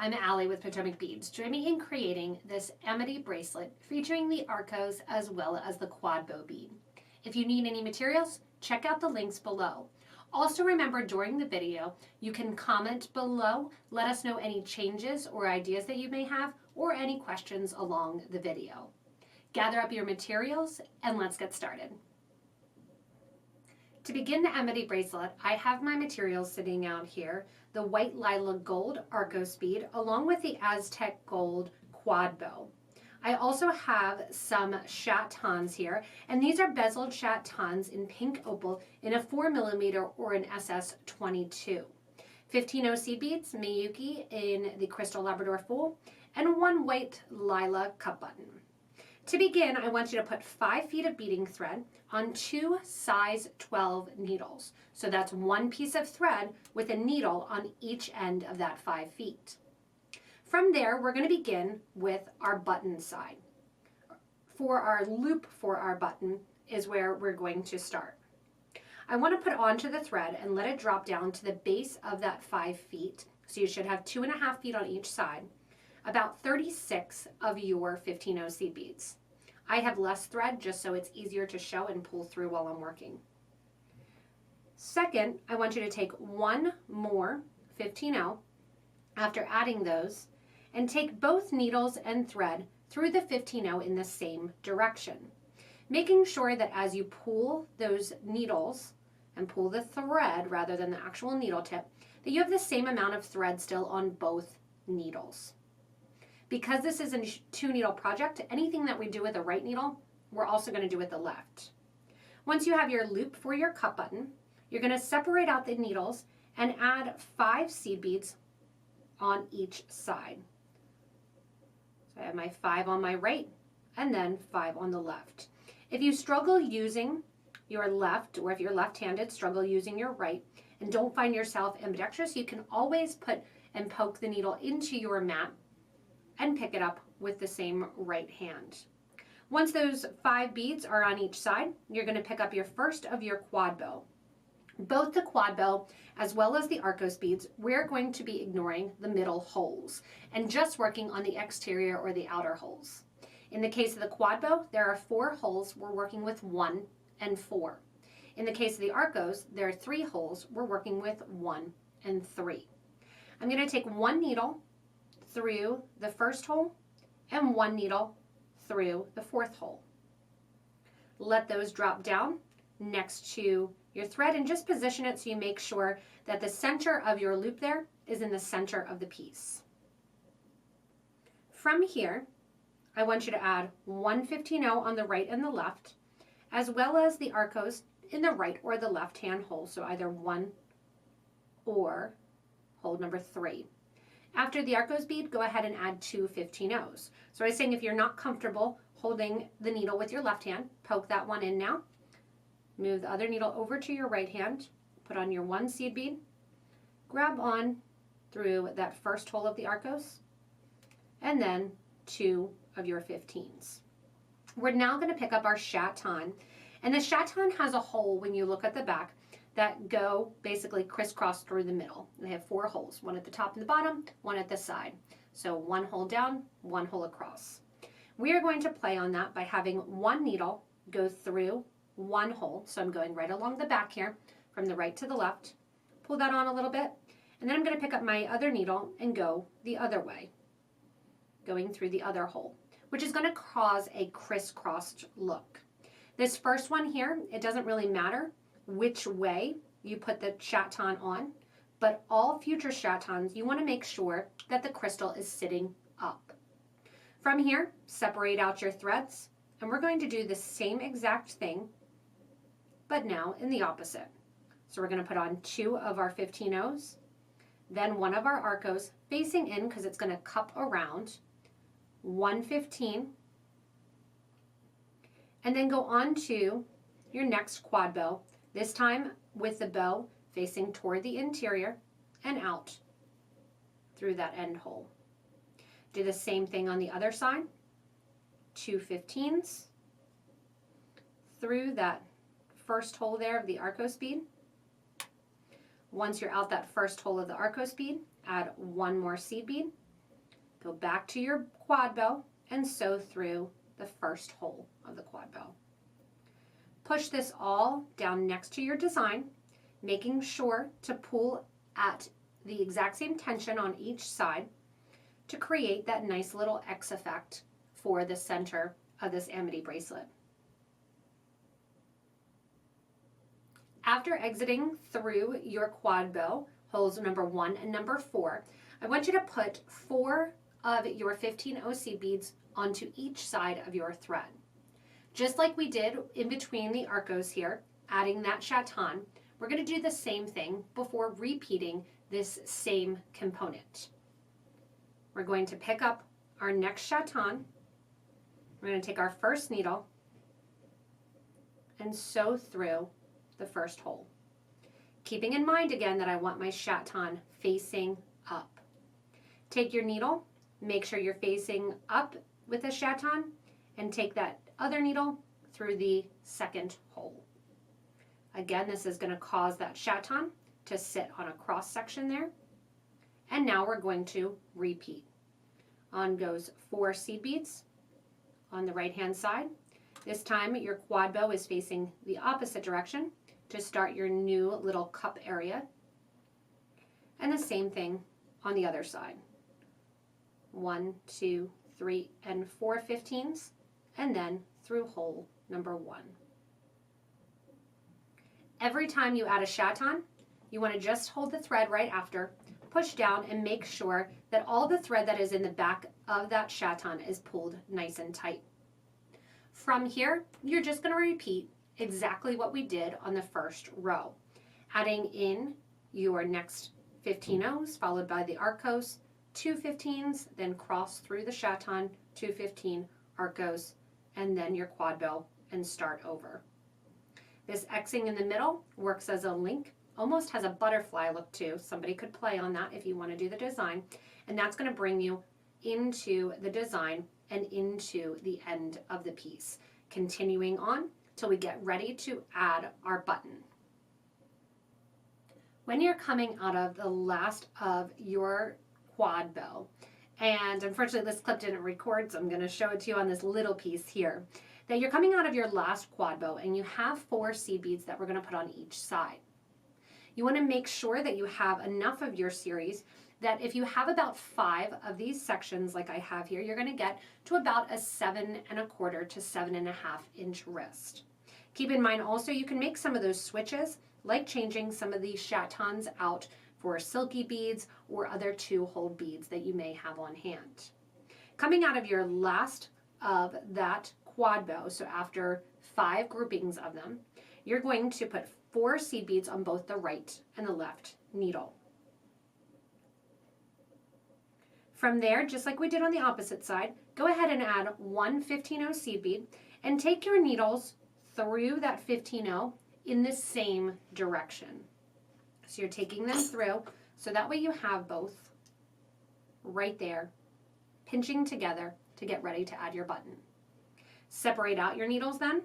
I'm Allie with Potomac Beads. Join me in creating this Amity Bracelet featuring the Arcos as well as the QuadBow bead. If you need any materials, check out the links below. Also remember, during the video, you can comment below, let us know any changes or ideas that you may have, or any questions along the video. Gather up your materials and let's get started. To begin the Amity Bracelet, I have my materials sitting out here, the white lilac gold Arcos bead along with the Aztec gold QuadBow. I also have some chatons here, and these are bezeled chatons in pink opal in a 4mm or an SS22. 15-0 seed beads, Miyuki in the crystal Labrador fool, and one white lilac cup button. To begin, I want you to put 5 feet of beading thread on 2 size 12 needles. So that's one piece of thread with a needle on each end of that 5 feet. From there, we're going to begin with our button side. For our loop for our button is where we're going to start. I want to put onto the thread and let it drop down to the base of that 5 feet. So you should have 2.5 feet on each side. About 36 of your 15-0 seed beads. I have less thread just so it's easier to show and pull through while I'm working. Second, I want you to take one more 15-0 after adding those and take both needles and thread through the 15-0 in the same direction, making sure that as you pull those needles and pull the thread rather than the actual needle tip, that you have the same amount of thread still on both needles. Because this is a 2-needle project, anything that we do with the right needle, we're also going to do with the left. Once you have your loop for your cup button, you're going to separate out the needles and add 5 seed beads on each side. So I have my 5 on my right and then 5 on the left. If you struggle using your left, or if you're left-handed, struggle using your right, and don't find yourself ambidextrous, you can always put and poke the needle into your mat and pick it up with the same right hand. Once those 5 beads are on each side, you're going to pick up your first of your QuadBow. Both the QuadBow as well as the Arcos beads, we're going to be ignoring the middle holes and just working on the exterior or the outer holes. In the case of the QuadBow, there are 4 holes. We're working with 1 and 4. In the case of the Arcos, there are 3 holes. We're working with 1 and 3. I'm going to take one needle through the first hole and one needle through the 4th hole. Let those drop down next to your thread and just position it so you make sure that the center of your loop there is in the center of the piece. From here, I want you to add one 15-0 on the right and the left, as well as the Arcos in the right or the left hand hole, so either 1 or hole number 3. After the Arcos bead, go ahead and add 2 15-0s. So I was saying, if you're not comfortable holding the needle with your left hand, poke that one in now. Move the other needle over to your right hand, put on your 1 seed bead, grab on through that first hole of the Arcos, and then 2 of your 15s. We're now going to pick up our chaton, and the chaton has a hole when you look at the back that go basically crisscross through the middle. They have 4 holes, one at the top and the bottom, one at the side. So 1 hole down, 1 hole across. We are going to play on that by having one needle go through 1 hole. So I'm going right along the back here from the right to the left. Pull that on a little bit, and then I'm going to pick up my other needle and go the other way, going through the other hole, which is going to cause a crisscrossed look. This first one here, it doesn't really matter which way you put the chaton on, but all future chatons, you want to make sure that the crystal is sitting up. From here, separate out your threads, and we're going to do the same exact thing, but now in the opposite. So we're going to put on 2 of our 15-0s, then 1 of our Arcos facing in because it's going to cup around, 1 15, and then go on to your next QuadBow, this time with the bow facing toward the interior and out through that end hole. Do the same thing on the other side. 2 15s through that first hole there of the Arcos bead. Once you're out that first hole of the Arcos bead, add 1 more seed bead Go back to your quad bow and sew through the first hole of the quad bow. Push this all down next to your design, making sure to pull at the exact same tension on each side to create that nice little X effect for the center of this Amity bracelet. After exiting through your quad bow, holes number 1 and number 4, I want you to put 4 of your 15 seed beads onto each side of your thread. Just like we did in between the Arcos here, adding that chaton, we're going to do the same thing before repeating this same component. We're going to pick up our next chaton. We're going to take our first needle and sew through the first hole. Keeping in mind again that I want my chaton facing up. Take your needle, make sure you're facing up with the chaton, and take that other needle through the second hole. Again, this is going to cause that chaton to sit on a cross section there. And now we're going to repeat. On goes 4 seed beads on the right hand side. This time your quad bow is facing the opposite direction to start your new little cup area. And the same thing on the other side. 1, 2, 3, and 4 15s, and then through hole number 1. Every time you add a chaton, you want to just hold the thread right after, push down, and make sure that all the thread that is in the back of that chaton is pulled nice and tight. From here, you're just going to repeat exactly what we did on the first row, adding in your next 15 O's followed by the Arcos, 2 15s, then cross through the chaton, 2 15, Arcos, and then your quad bow, and start over. This Xing in the middle works as a link, almost has a butterfly look too. Somebody could play on that if you want to do the design, and that's going to bring you into the design and into the end of the piece, continuing on till we get ready to add our button. When you're coming out of the last of your quad bow, and unfortunately this clip didn't record, so I'm going to show it to you on this little piece here, that you're coming out of your last quad bow and you have 4 seed beads that we're going to put on each side. You want to make sure that you have enough of your series that if you have about 5 of these sections like I have here, you're going to get to about a 7 1/4 to 7 1/2 inch wrist. Keep in mind also you can make some of those switches, like changing some of these chatons out for silky beads or other 2-hole beads that you may have on hand. Coming out of your last of that quad bow, so after 5 groupings of them, you're going to put 4 seed beads on both the right and the left needle. From there, just like we did on the opposite side, go ahead and add 1 15 seed bead and take your needles through that 15 in the same direction. So you're taking them through, so that way you have both right there, pinching together to get ready to add your button. Separate out your needles then,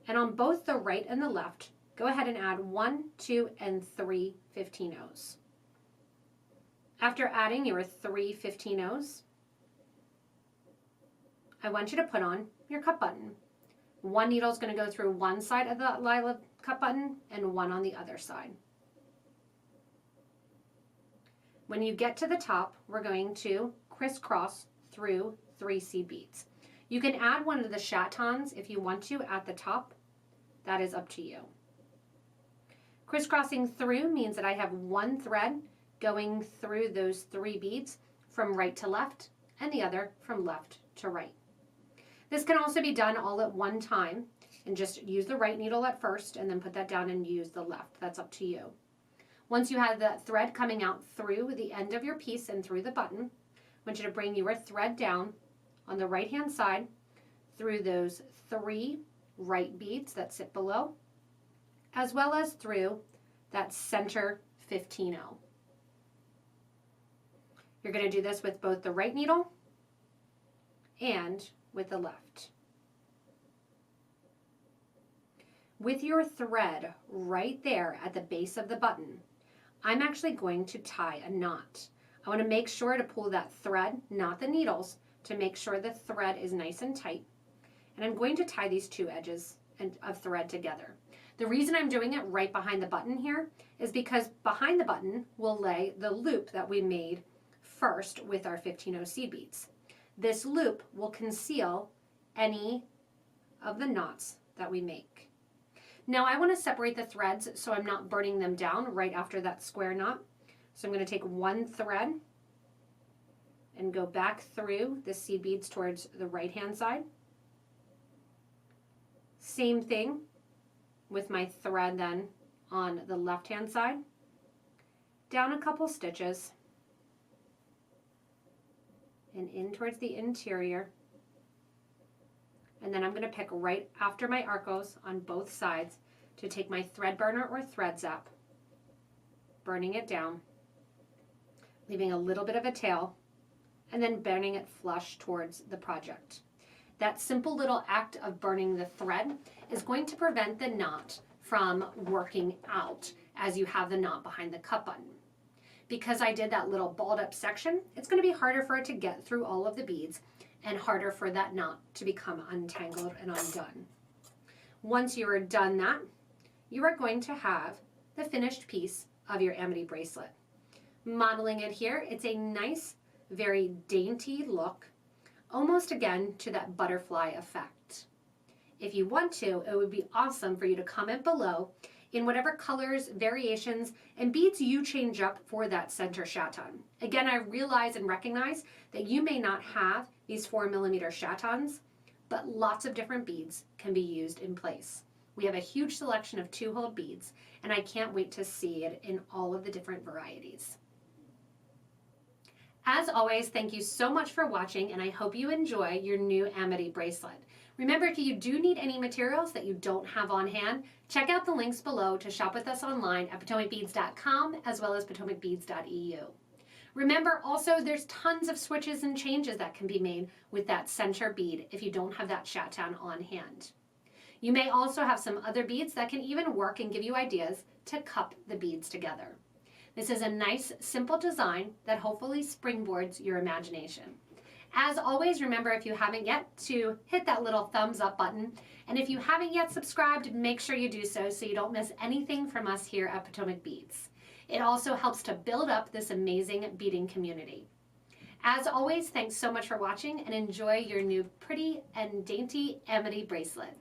and on both the right and the left, go ahead and add 1, 2, and 3 15-0s. After adding your 3 15-0s, I want you to put on your cup button. One needle is going to go through one side of the lilac cup button and one on the other side. When you get to the top, we're going to crisscross through 3 seed beads. You can add one of the chatons if you want to at the top. That is up to you. Crisscrossing through means that I have one thread going through those 3 beads from right to left and the other from left to right. This can also be done all at one time, and just use the right needle at first and then put that down and use the left. That's up to you. Once you have that thread coming out through the end of your piece and through the button, I want you to bring your thread down on the right hand side through those 3 right beads that sit below, as well as through that center 15-0. You're going to do this with both the right needle and with the left. With your thread right there at the base of the button, I'm actually going to tie a knot. I I want to make sure to pull that thread, not the needles, to make sure the thread is nice and tight. And I'm going to tie these two edges of thread together. The reason I'm doing it right behind the button here is because behind the button we'll lay the loop that we made first with our 15-0 seed beads. This loop will conceal any of the knots that we make. Now I want to separate the threads so I'm not burning them down right after that square knot. So I'm going to take one thread and go back through the seed beads towards the right hand side. Same thing with my thread then on the left hand side. Down a couple stitches and in towards the interior. And then I'm going to pick right after my Arcos on both sides to take my thread burner or thread zap, burning it down, leaving a little bit of a tail, and then burning it flush towards the project. That simple little act of burning the thread is going to prevent the knot from working out as you have the knot behind the cut button. Because I did that little balled up section, it's going to be harder for it to get through all of the beads and harder for that knot to become untangled and undone. Once you are done that, you are going to have the finished piece of your Amity bracelet. Modeling it here, it's a nice, very dainty look, almost again to that butterfly effect. If you want to, it would be awesome for you to comment below in whatever colors, variations, and beads you change up for that center chaton. Again, I realize and recognize that you may not have these 4mm chatons, but lots of different beads can be used in place. We have a huge selection of 2-hole beads, and I can't wait to see it in all of the different varieties. As always, thank you so much for watching, and I hope you enjoy your new Amity bracelet. Remember, if you do need any materials that you don't have on hand, check out the links below to shop with us online at PotomacBeads.com as well as PotomacBeads.eu. Remember also, there's tons of switches and changes that can be made with that center bead if you don't have that chaton on hand. You may also have some other beads that can even work and give you ideas to cup the beads together. This is a nice, simple design that hopefully springboards your imagination. As always, remember, if you haven't yet, to hit that little thumbs up button. And if you haven't yet subscribed, make sure you do so you don't miss anything from us here at Potomac Beads. It also helps to build up this amazing beading community. As always, thanks so much for watching and enjoy your new pretty and dainty Amity bracelet.